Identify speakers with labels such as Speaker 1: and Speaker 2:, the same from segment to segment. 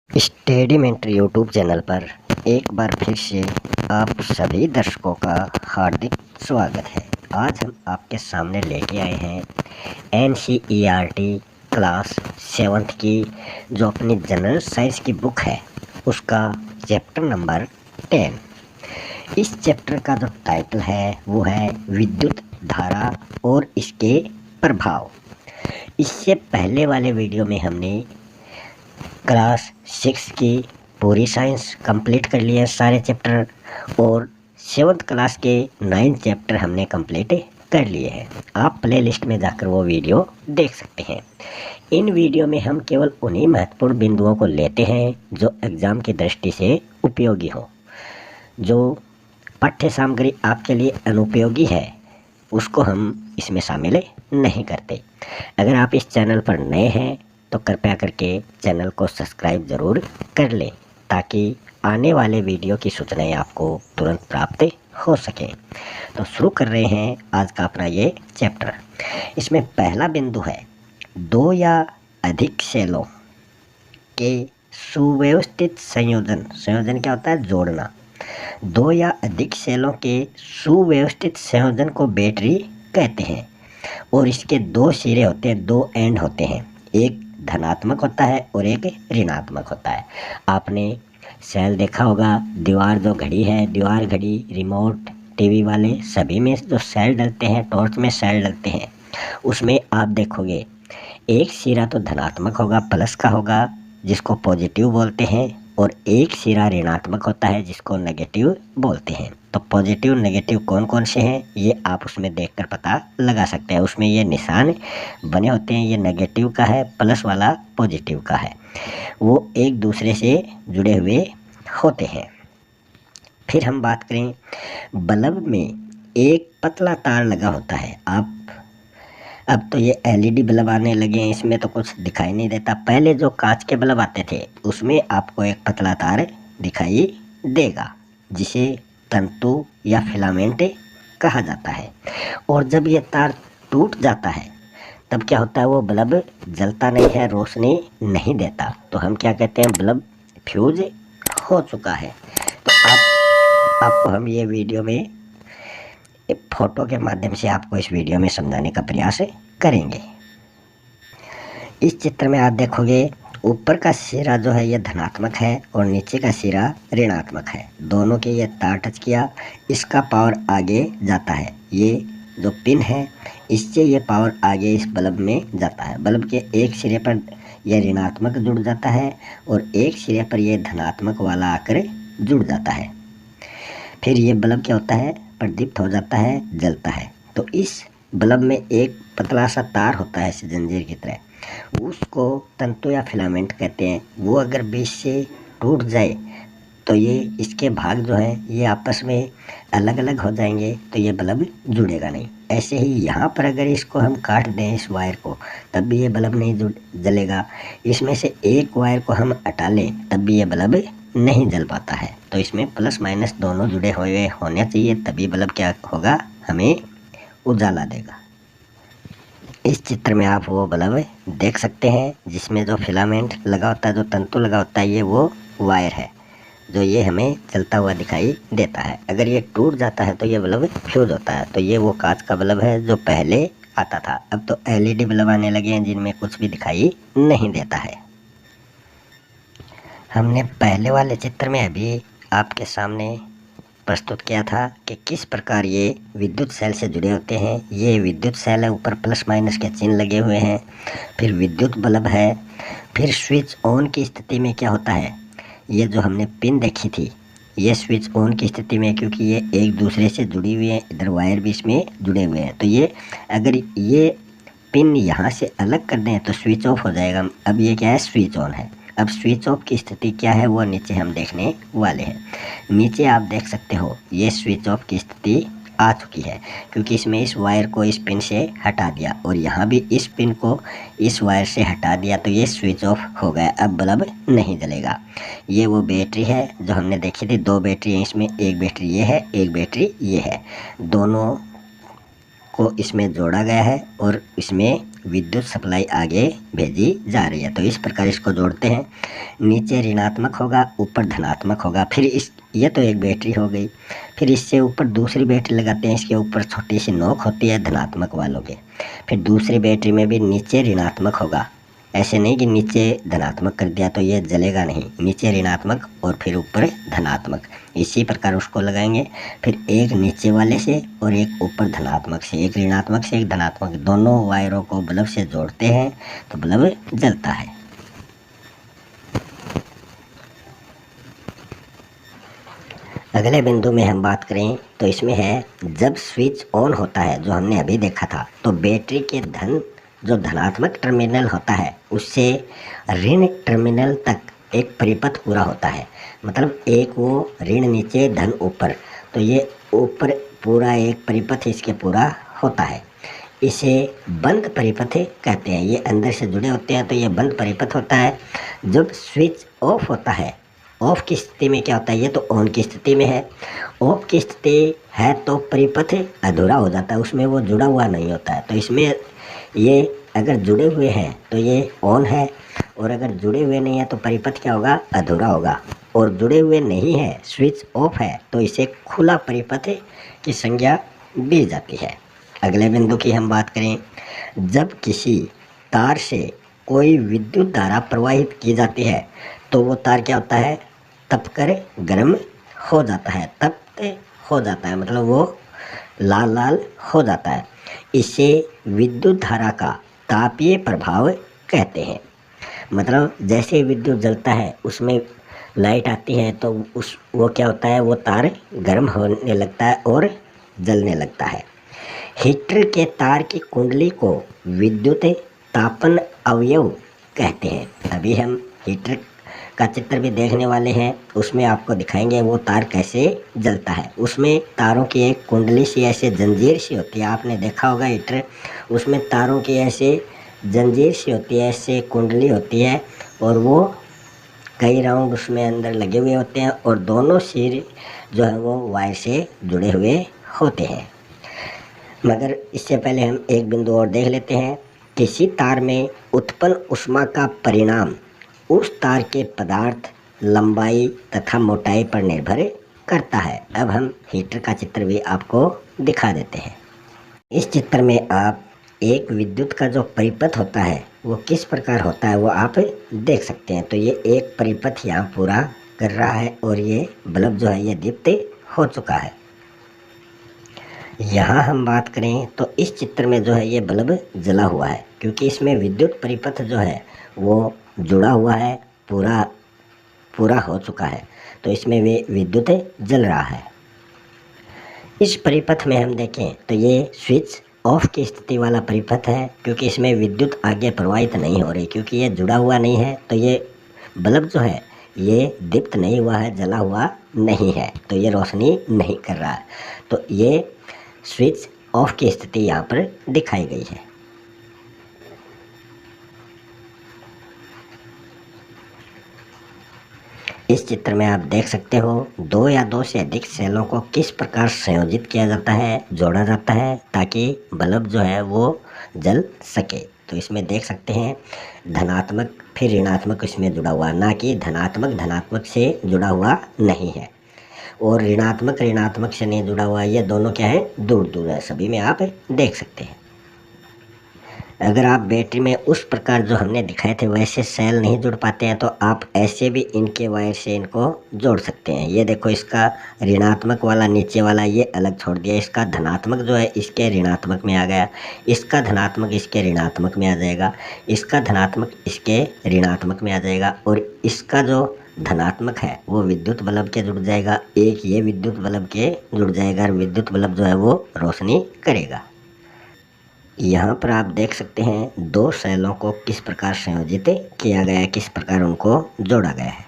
Speaker 1: स्टडीमेंटर YouTube channel पर एक बार फिर से आप सभी दर्शकों का हार्दिक स्वागत है। आज हम आपके सामने लेके आए हैं NCERT क्लास 7th की जो अपनी जनरल साइंस की बुक है उसका चैप्टर नंबर 10। इस चैप्टर का जो टाइटल है वो है विद्युत धारा और इसके प्रभाव। इससे पहले वाले वीडियो में हमने क्लास 6 की पूरी साइंस कंप्लीट कर लिया सारे चैप्टर और 7th क्लास के 9 चैप्टर हमने कंप्लीट कर लिए हैं। आप प्ले लिस्ट में जाकर वो वीडियो देख सकते हैं। इन वीडियो में हम केवल उन्हीं महत्वपूर्ण बिंदुओं को लेते हैं जो एग्ज़ाम की दृष्टि से उपयोगी हो। जो पाठ्य सामग्री आपके लिए अनुपयोगी है उसको हम इसमें शामिल नहीं करते। अगर आप इस चैनल पर नए हैं तो कृपया करके चैनल को सब्सक्राइब ज़रूर कर लें ताकि आने वाले वीडियो की सूचनाएं आपको तुरंत प्राप्त हो सकें। तो शुरू कर रहे हैं आज का अपना ये चैप्टर। इसमें पहला बिंदु है दो या अधिक सेलों के सुव्यवस्थित संयोजन। संयोजन क्या होता है? जोड़ना। दो या अधिक सेलों के सुव्यवस्थित संयोजन को बैटरी कहते हैं और इसके दो सिरे होते हैं, दो एंड होते हैं। एक धनात्मक होता है और एक ऋणात्मक होता है। आपने सेल देखा होगा, दीवार जो घड़ी है, दीवार घड़ी, रिमोट, टीवी वाले सभी में जो सेल डलते हैं, टॉर्च में सेल डलते हैं, उसमें आप देखोगे एक सिरा तो धनात्मक होगा, प्लस का होगा जिसको पॉजिटिव बोलते हैं और एक सिरा ऋणात्मक होता है जिसको नेगेटिव बोलते हैं। तो पॉजिटिव नेगेटिव कौन कौन से हैं ये आप उसमें देखकर पता लगा सकते हैं। उसमें ये निशान बने होते हैं, ये नेगेटिव का है, प्लस वाला पॉजिटिव का है, वो एक दूसरे से जुड़े हुए होते हैं। फिर हम बात करें, बल्ब में एक पतला तार लगा होता है। अब तो ये LED बल्ब आने लगे हैं, इसमें तो कुछ दिखाई नहीं देता। पहले जो कांच के बल्ब आते थे उसमें आपको एक पतला तार दिखाई देगा जिसे तंतु या फिलामेंट कहा जाता है। और जब ये तार टूट जाता है तब क्या होता है? वो बल्ब जलता नहीं है, रोशनी नहीं देता। तो हम क्या कहते हैं? बल्ब फ्यूज हो चुका है। तो आपको हम ये वीडियो में एक फ़ोटो के माध्यम से आपको इस वीडियो में समझाने का प्रयास करेंगे। इस चित्र में आप देखोगे ऊपर का सिरा जो है ये धनात्मक है और नीचे का सिरा ऋणात्मक है। दोनों के ये तार टच किया, इसका पावर आगे जाता है। ये जो पिन है इससे ये पावर आगे इस बल्ब में जाता है। बल्ब के एक सिरे पर यह ऋणात्मक जुड़ जाता है और एक सिरे पर यह धनात्मक वाला आकर जुड़ जाता है। फिर ये बल्ब क्या होता है? प्रदीप्त हो जाता है, जलता है। तो इस बल्ब में एक पतला सा तार होता है जंजीर की तरह, उसको तंतु या फिलामेंट कहते हैं। वो अगर बीच से टूट जाए तो ये इसके भाग जो है ये आपस में अलग अलग हो जाएंगे, तो ये बल्ब जुड़ेगा नहीं। ऐसे ही यहाँ पर अगर इसको हम काट दें इस वायर को तब भी ये बल्ब नहीं जलेगा। इसमें से एक वायर को हम हटा लें तब भी ये बल्ब नहीं जल पाता है। तो इसमें प्लस माइनस दोनों जुड़े हुए होने चाहिए, तभी बल्ब क्या होगा? हमें उजाला देगा। इस चित्र में आप वो बल्ब देख सकते हैं जिसमें जो फिलामेंट लगा होता है, जो तंतु लगा होता है, ये वो वायर है जो ये हमें चलता हुआ दिखाई देता है। अगर ये टूट जाता है तो ये बल्ब फ्यूज होता है। तो ये वो कांच का बल्ब है जो पहले आता था। अब तो LED बल्ब आने लगे हैं जिनमें कुछ भी दिखाई नहीं देता है। हमने पहले वाले चित्र में अभी आपके सामने प्रस्तुत किया था कि किस प्रकार ये विद्युत सेल से जुड़े होते हैं। ये विद्युत सेल है, ऊपर प्लस माइनस के चिन्ह लगे हुए हैं। फिर विद्युत बल्ब है। फिर स्विच ऑन की स्थिति में क्या होता है? ये जो हमने पिन देखी थी ये स्विच ऑन की स्थिति में, क्योंकि ये एक दूसरे से जुड़ी हुई है, इधर वायर भी इसमें जुड़े हुए हैं, तो ये अगर ये पिन यहाँ से अलग कर दें तो स्विच ऑफ हो जाएगा। अब ये क्या है? स्विच ऑन है। अब स्विच ऑफ की स्थिति क्या है वो नीचे हम देखने वाले हैं। नीचे आप देख सकते हो ये स्विच ऑफ की स्थिति आ चुकी है क्योंकि इसमें इस वायर को इस पिन से हटा दिया और यहाँ भी इस पिन को इस वायर से हटा दिया, तो ये स्विच ऑफ हो गया। अब बल्ब नहीं जलेगा। ये वो बैटरी है जो हमने देखी थी। दो बैटरी हैं इसमें, एक बैटरी ये है, एक बैटरी ये है। दोनों को इसमें जोड़ा गया है और इसमें विद्युत सप्लाई आगे भेजी जा रही है। तो इस प्रकार इसको जोड़ते हैं, नीचे ऋणात्मक होगा, ऊपर धनात्मक होगा। फिर इस ये तो एक बैटरी हो गई, फिर इससे ऊपर दूसरी बैटरी लगाते हैं, इसके ऊपर छोटी सी नोक होती है धनात्मक वालों के। फिर दूसरी बैटरी में भी नीचे ऋणात्मक होगा, ऐसे नहीं कि नीचे धनात्मक कर दिया तो ये जलेगा नहीं, नीचे ऋणात्मक और फिर ऊपर धनात्मक, इसी प्रकार उसको लगाएंगे। फिर एक नीचे वाले से और एक ऊपर धनात्मक से, एक ऋणात्मक से एक धनात्मक, दोनों वायरों को बल्ब से जोड़ते हैं तो बल्ब जलता है। अगले बिंदु में हम बात करें तो इसमें है, जब स्विच ऑन होता है जो हमने अभी देखा था, तो बैटरी के जो धनात्मक टर्मिनल होता है उससे ऋण टर्मिनल तक एक परिपथ पूरा होता है। मतलब एक वो ऋण नीचे धन ऊपर, तो ये ऊपर पूरा एक परिपथ इसके पूरा होता है। इसे बंद परिपथ कहते हैं। ये अंदर से जुड़े होते हैं तो ये बंद परिपथ होता है। जब स्विच ऑफ होता है, ऑफ की स्थिति में क्या होता है, ये तो ऑन की स्थिति में है। ऑफ की स्थिति है तो परिपथ अधूरा हो जाता है, उसमें वो जुड़ा हुआ नहीं होता है। तो इसमें ये अगर जुड़े हुए हैं तो ये ऑन है, और अगर जुड़े हुए नहीं है तो परिपथ क्या होगा, अधूरा होगा। और जुड़े हुए नहीं है, स्विच ऑफ है, तो इसे खुला परिपथ की संज्ञा दी जाती है। अगले बिंदु की हम बात करें, जब किसी तार से कोई विद्युत धारा प्रवाहित की जाती है तो वो तार क्या होता है, तपकर गर्म हो जाता है, तप्त हो जाता है, मतलब वो लाल लाल हो जाता है। इसे विद्युत धारा का तापीय प्रभाव कहते हैं। मतलब जैसे विद्युत जलता है, उसमें लाइट आती है तो वो क्या होता है, वो तार गर्म होने लगता है और जलने लगता है। हीटर के तार की कुंडली को विद्युत तापन अवयव कहते हैं। अभी हम हीटर का चित्र भी देखने वाले हैं, उसमें आपको दिखाएंगे वो तार कैसे जलता है। उसमें तारों की एक कुंडली सी ऐसे जंजीर सी होती है, आपने देखा होगा हीटर, उसमें तारों की ऐसे जंजीर सी होती है, ऐसे कुंडली होती है, और वो कई राउंड उसमें अंदर लगे हुए होते हैं, और दोनों सिर जो है वो वायर से जुड़े हुए होते हैं। मगर इससे पहले हम एक बिंदु और देख लेते हैं। किसी तार में उत्पन्न ऊष्मा का परिणाम उस तार के पदार्थ, लंबाई तथा मोटाई पर निर्भर करता है। अब हम हीटर का चित्र भी आपको दिखा देते हैं। इस चित्र में आप एक विद्युत का जो परिपथ होता है वो किस प्रकार होता है वो आप देख सकते हैं। तो ये एक परिपथ यहाँ पूरा कर रहा है, और ये बल्ब जो है ये दीप्त हो चुका है। यहाँ हम बात करें तो इस चित्र में जो है ये बल्ब जला हुआ है, क्योंकि इसमें विद्युत परिपथ जो है वो जुड़ा हुआ है, पूरा हो चुका है, तो इसमें वे विद्युत जल रहा है। इस परिपथ में हम देखें तो ये स्विच ऑफ की स्थिति वाला परिपथ है, क्योंकि इसमें विद्युत आगे प्रवाहित नहीं हो रही, क्योंकि ये जुड़ा हुआ नहीं है, तो ये बल्ब जो है ये दीप्त नहीं हुआ है, जला हुआ नहीं है, तो ये रोशनी नहीं कर रहा है। तो ये स्विच ऑफ की स्थिति यहाँ पर दिखाई गई है। इस चित्र में आप देख सकते हो, दो या दो से अधिक सेलों को किस प्रकार संयोजित किया जाता है, जोड़ा जाता है, ताकि बल्ब जो है वो जल सके। तो इसमें देख सकते हैं धनात्मक फिर ऋणात्मक इसमें जुड़ा हुआ, ना कि धनात्मक से जुड़ा हुआ नहीं है, और ऋणात्मक से नहीं जुड़ा हुआ। ये दोनों क्या है, दूर दूर है, सभी में आप देख सकते हैं। अगर आप बैटरी में उस प्रकार जो हमने दिखाए थे वैसे सेल नहीं जुड़ पाते हैं तो आप ऐसे भी इनके वायर से इनको जोड़ सकते हैं। ये देखो, इसका ऋणात्मक वाला नीचे वाला ये अलग छोड़ दिया, इसका धनात्मक जो है इसके ऋणात्मक में आ गया, इसका धनात्मक इसके ऋणात्मक में आ जाएगा, इसका धनात्मक इसके ऋणात्मक में आ जाएगा, और इसका जो धनात्मक है वो विद्युत बल्ब के जुड़ जाएगा, एक ये विद्युत बल्ब के जुड़ जाएगा, और विद्युत बल्ब जो है वो रोशनी करेगा। यहाँ पर आप देख सकते हैं दो सेलों को किस प्रकार संयोजित किया गया है, किस प्रकार उनको जोड़ा गया है।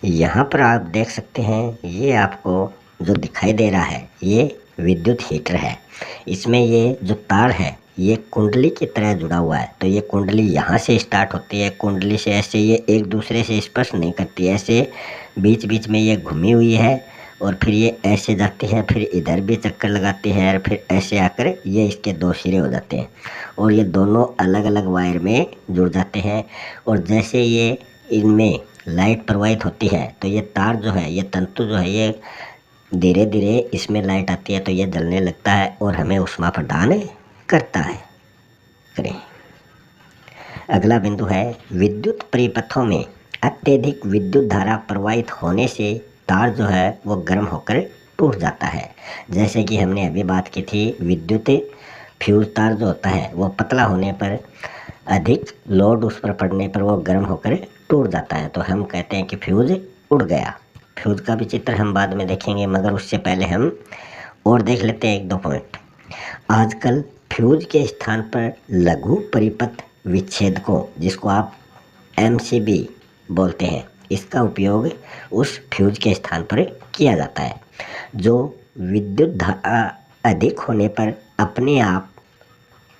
Speaker 1: यहाँ पर आप देख सकते हैं, ये आपको जो दिखाई दे रहा है ये विद्युत हीटर है। इसमें ये जो तार है ये कुंडली की तरह जुड़ा हुआ है। तो ये कुंडली यहाँ से स्टार्ट होती है, कुंडली से ऐसे ये एक दूसरे से स्पर्श नहीं करती है, ऐसे बीच बीच में ये घूमी हुई है और फिर ये ऐसे जाती है, फिर इधर भी चक्कर लगाती है और फिर ऐसे आकर ये इसके दो सिरे हो जाते हैं और ये दोनों अलग अलग वायर में जुड़ जाते हैं। और जैसे ये इनमें लाइट प्रवाहित होती है तो ये तार जो है, ये तंतु जो है, ये धीरे धीरे इसमें लाइट आती है तो ये जलने लगता है और हमें ऊष्मा प्रदान करता है। करें। अगला बिंदु है विद्युत परिपथों में अत्यधिक विद्युत धारा प्रवाहित होने से तार जो है वो गर्म होकर टूट जाता है। जैसे कि हमने अभी बात की थी, विद्युत फ्यूज तार जो होता है वो पतला होने पर, अधिक लोड उस पर पड़ने पर वो गर्म होकर टूट जाता है, तो हम कहते हैं कि फ्यूज उड़ गया। फ्यूज का भी चित्र हम बाद में देखेंगे, मगर उससे पहले हम और देख लेते हैं एक दो पॉइंट। आजकल फ्यूज के स्थान पर लघु परिपथ विच्छेदकों, जिसको आप MCB बोलते हैं, इसका उपयोग उस फ्यूज के स्थान पर किया जाता है जो विद्युत धारा अधिक होने पर अपने आप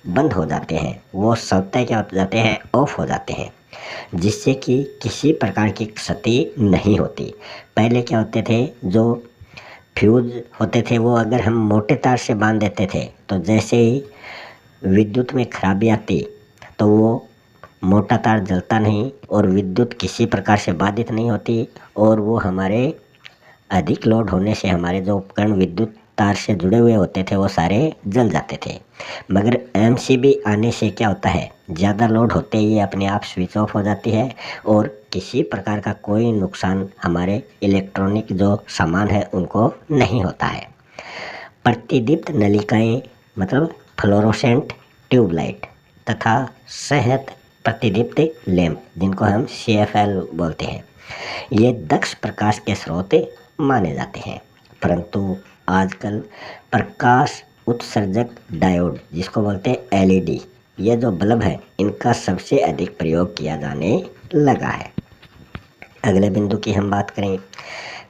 Speaker 1: बंद हो जाते हैं। वो स्वतः क्या हो जाते हैं, ऑफ हो जाते हैं, जिससे कि किसी प्रकार की क्षति नहीं होती। पहले क्या होते थे, जो फ्यूज होते थे वो अगर हम मोटे तार से बांध देते थे तो जैसे ही विद्युत में खराबी आती तो वो मोटा तार जलता नहीं और विद्युत किसी प्रकार से बाधित नहीं होती और वो हमारे अधिक लोड होने से हमारे जो उपकरण विद्युत तार से जुड़े हुए होते थे वो सारे जल जाते थे। मगर MCB आने से क्या होता है, ज़्यादा लोड होते ही ये अपने आप स्विच ऑफ हो जाती है और किसी प्रकार का कोई नुकसान हमारे इलेक्ट्रॉनिक जो सामान है उनको नहीं होता है। प्रतिदीप्त नलिकाएं मतलब फ्लोरोसेंट ट्यूबलाइट तथा सहत प्रतिदीप्त लैंप, जिनको हम CFL बोलते हैं, ये दक्ष प्रकाश के स्रोत माने जाते हैं। परंतु आजकल प्रकाश उत्सर्जक डायोड, जिसको बोलते हैं LED, ये जो बल्ब है इनका सबसे अधिक प्रयोग किया जाने लगा है। अगले बिंदु की हम बात करें,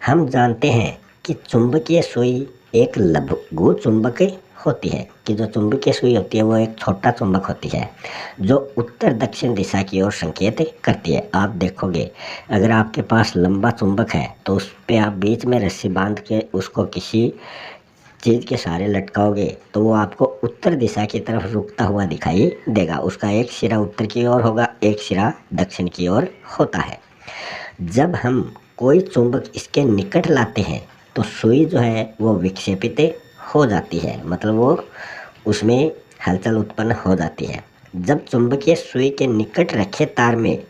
Speaker 1: हम जानते हैं कि चुंबकीय सुई एक लघु चुंबक होती है, कि जो चुंबकीय सुई होती है वो एक छोटा चुंबक होती है जो उत्तर दक्षिण दिशा की ओर संकेत करती है। आप देखोगे अगर आपके पास लंबा चुंबक है तो उस पर आप बीच में रस्सी बांध के उसको किसी चीज़ के सहारे लटकाओगे तो वो आपको उत्तर दिशा की तरफ रुकता हुआ दिखाई देगा। उसका एक सिरा उत्तर की ओर होगा, एक सिरा दक्षिण की ओर होता है। जब हम कोई चुंबक इसके निकट लाते हैं तो सुई जो है वो विक्षेपित हो जाती है, मतलब वो उसमें हलचल उत्पन्न हो जाती है। जब चुंबकीय सुई के निकट रखे तार में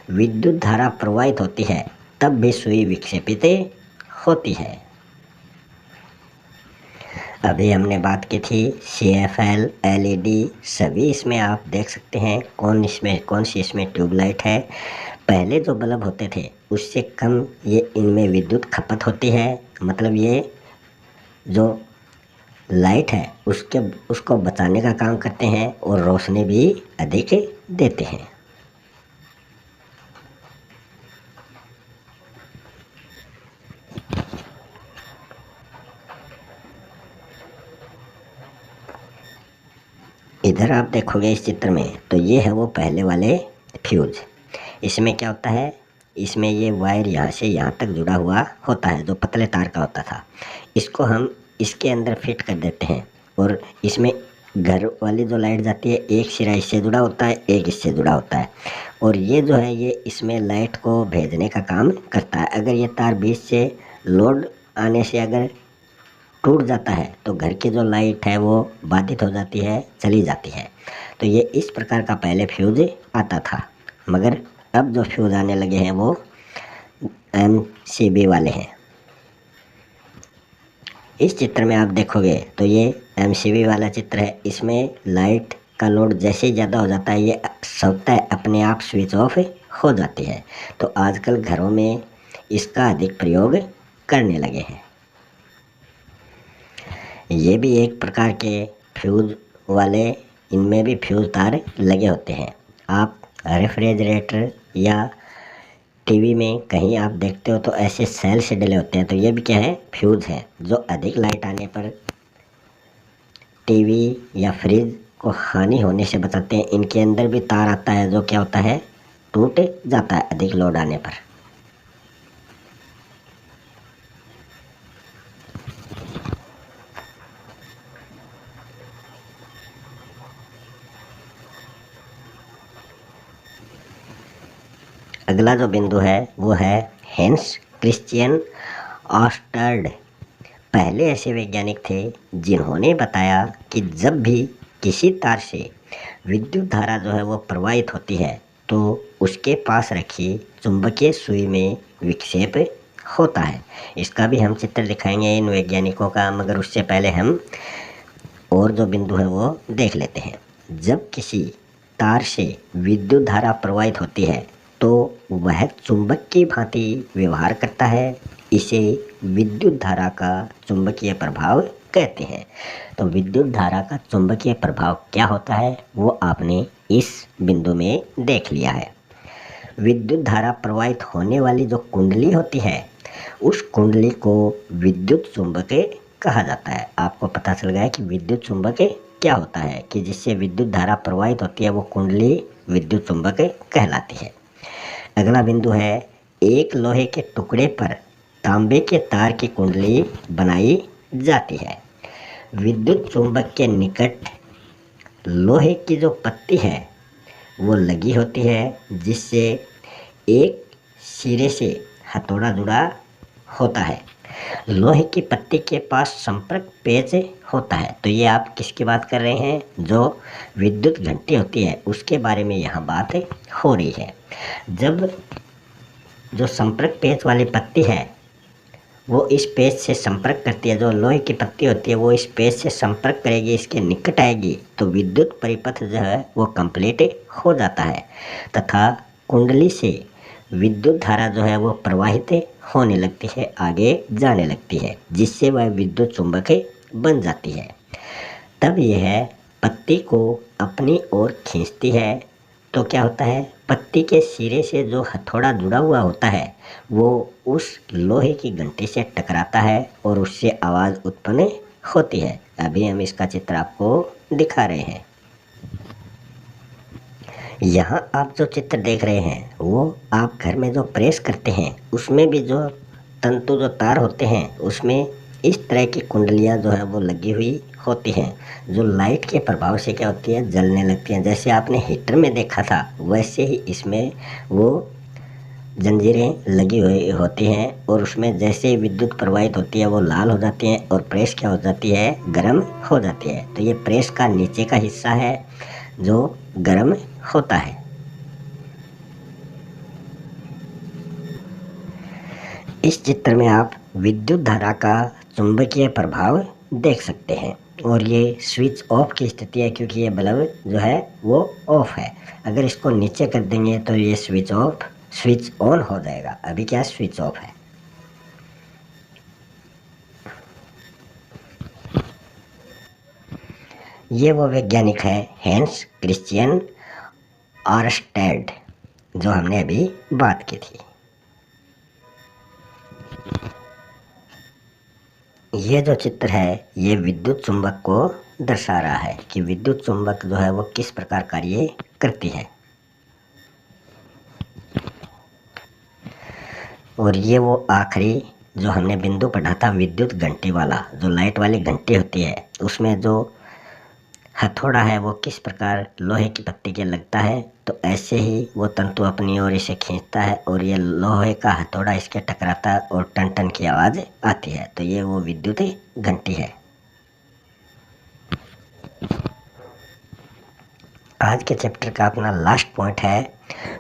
Speaker 1: विद्युत धारा प्रवाहित होती है तब भी सुई विक्षेपित होती है। अभी हमने बात की थी CFL, LED, सभी इसमें आप देख सकते हैं कौन सी इसमें ट्यूबलाइट है। पहले जो बल्ब होते थे उससे कम ये इनमें विद्युत खपत होती है, मतलब ये जो लाइट है उसको बचाने का काम करते हैं और रोशनी भी अधिक देते हैं। इधर आप देखोगे इस चित्र में तो ये है वो पहले वाले फ्यूज। इसमें क्या होता है, इसमें ये वायर यहाँ से यहाँ तक जुड़ा हुआ होता है जो पतले तार का होता था। इसको हम इसके अंदर फिट कर देते हैं और इसमें घर वाली जो लाइट जाती है एक सिरा इससे जुड़ा होता है, एक इससे जुड़ा होता है और ये जो है ये इसमें लाइट को भेजने का काम करता है। अगर ये तार बीच से लोड आने से अगर टूट जाता है तो घर की जो लाइट है वो बाधित हो जाती है, चली जाती है। तो ये इस प्रकार का पहले फ्यूज आता था, मगर अब जो फ्यूज आने लगे हैं वो MCB वाले हैं। इस चित्र में आप देखोगे तो ये MCB वाला चित्र है। इसमें लाइट का लोड जैसे ही ज़्यादा हो जाता है ये स्वतः अपने आप स्विच ऑफ हो जाती है। तो आजकल घरों में इसका अधिक प्रयोग करने लगे हैं। ये भी एक प्रकार के फ्यूज वाले, इनमें भी फ्यूज तार लगे होते हैं। आप रेफ्रिजरेटर या टीवी में कहीं आप देखते हो तो ऐसे सेल से डले होते हैं, तो ये भी क्या है, फ्यूज है, जो अधिक लाइट आने पर टीवी या फ्रिज को हानि होने से बचाते हैं। इनके अंदर भी तार आता है जो क्या होता है, टूट जाता है अधिक लोड आने पर। अगला जो बिंदु है वो है हेंस क्रिश्चियन ऑस्टर्ड। पहले ऐसे वैज्ञानिक थे जिन्होंने बताया कि जब भी किसी तार से विद्युत धारा जो है वो प्रवाहित होती है तो उसके पास रखी चुंबकीय सुई में विक्षेप होता है। इसका भी हम चित्र दिखाएंगे इन वैज्ञानिकों का, मगर उससे पहले हम और जो बिंदु है वो देख लेते हैं। जब किसी तार से विद्युत धारा प्रवाहित होती है तो वह चुंबक की भांति व्यवहार करता है। इसे विद्युत धारा का चुंबकीय प्रभाव कहते हैं। तो विद्युत धारा का चुंबकीय प्रभाव क्या होता है वो आपने इस बिंदु में देख लिया है। विद्युत धारा प्रवाहित होने वाली जो कुंडली होती है उस कुंडली को विद्युत चुंबक कहा जाता है। आपको पता चल गया कि विद्युत चुंबक क्या होता है, कि जिससे विद्युत धारा प्रवाहित होती है वो कुंडली विद्युत चुंबक कहलाती है। अगला बिंदु है एक लोहे के टुकड़े पर तांबे के तार की कुंडली बनाई जाती है। विद्युत चुंबक के निकट लोहे की जो पत्ती है वो लगी होती है, जिससे एक सिरे से हथौड़ा जुड़ा होता है। लोहे की पत्ती के पास संपर्क पेच होता है। तो ये आप किसकी बात कर रहे हैं, जो विद्युत घंटी होती है उसके बारे में यहाँ बात हो रही है। जब जो संपर्क पेच वाली पत्ती है वो इस पेच से संपर्क करती है, जो लोहे की पत्ती होती है वो इस पेच से संपर्क करेगी, इसके निकट आएगी तो विद्युत परिपथ जो है वो कंप्लीट हो जाता है तथा कुंडली से विद्युत धारा जो है वो प्रवाहित होने लगती है, आगे जाने लगती है, जिससे वह विद्युत चुंबक बन जाती है। तब यह पत्ती को अपनी ओर खींचती है तो क्या होता है, पत्ती के सिरे से जो हथौड़ा जुड़ा हुआ होता है वो उस लोहे की घंटी से टकराता है और उससे आवाज़ उत्पन्न होती है। अभी हम इसका चित्र आपको दिखा रहे हैं। यहाँ आप जो चित्र देख रहे हैं वो आप घर में जो प्रेस करते हैं उसमें भी जो तंतु जो तार होते हैं उसमें इस तरह की कुंडलियाँ जो है वो लगी हुई होती हैं, जो लाइट के प्रभाव से क्या होती है, जलने लगती हैं। जैसे आपने हीटर में देखा था वैसे ही इसमें वो जंजीरें लगी हुई होती हैं और उसमें जैसे विद्युत प्रवाहित होती है वो लाल हो जाती हैं और प्रेस क्या हो जाती है, गर्म हो जाती है। तो ये प्रेस का नीचे का हिस्सा है जो गर्म होता है। इस चित्र में आप विद्युत धारा का चुंबकीय प्रभाव देख सकते हैं और ये स्विच ऑफ की स्थिति है क्योंकि ये बल्ब जो है वो ऑफ है। अगर इसको नीचे कर देंगे तो ये स्विच ऑन हो जाएगा। अभी क्या स्विच ऑफ है। ये वो वैज्ञानिक है हेंस क्रिश्चियन ऑरस्टेड जो हमने अभी बात की थी। ये जो चित्र है ये विद्युत चुंबक को दर्शा रहा है कि विद्युत चुंबक जो है वो किस प्रकार कार्य करती है। और ये वो आखिरी जो हमने बिंदु पढ़ा था विद्युत घंटी वाला, जो लाइट वाली घंटी होती है उसमें जो हथौड़ा है वो किस प्रकार लोहे की पत्ती के लगता है, तो ऐसे ही वो तंतु अपनी ओर इसे खींचता है और ये लोहे का हथौड़ा इसके टकराता है और टन टन की आवाज़ आती है। तो ये वो विद्युत घंटी है। आज के चैप्टर का अपना लास्ट पॉइंट है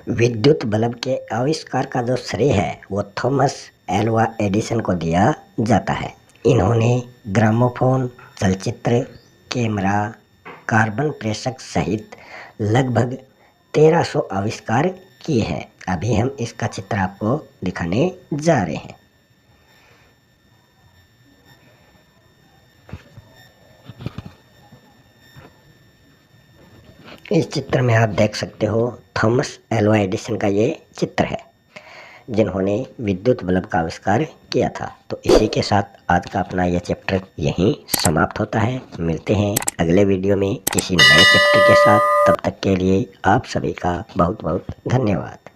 Speaker 1: विद्युत बल्ब के आविष्कार का जो श्रेय है वो थॉमस एल्वा एडिसन को दिया जाता है। इन्होंने ग्रामोफोन, चलचित्र, कैमरा, कार्बन प्रेषक सहित लगभग 1300 आविष्कार किए हैं। अभी हम इसका चित्र आपको दिखाने जा रहे हैं। इस चित्र में आप देख सकते हो थॉमस एल्वा एडिसन का ये चित्र है। जिन्होंने विद्युत बल्ब का आविष्कार किया था। तो इसी के साथ आज का अपना यह चैप्टर यहीं समाप्त होता है। मिलते हैं अगले वीडियो में किसी नए चैप्टर के साथ। तब तक के लिए आप सभी का बहुत बहुत धन्यवाद।